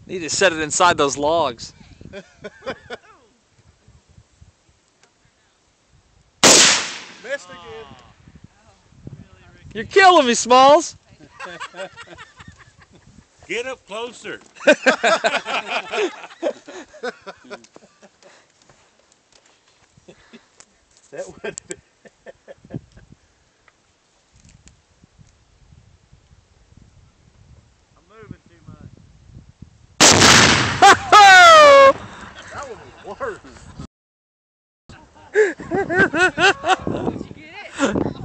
Need to set it inside those logs. Missed again. You're killing me, Smalls. Get up closer. That would be. I'm moving too much. That one was worse. Did you get it?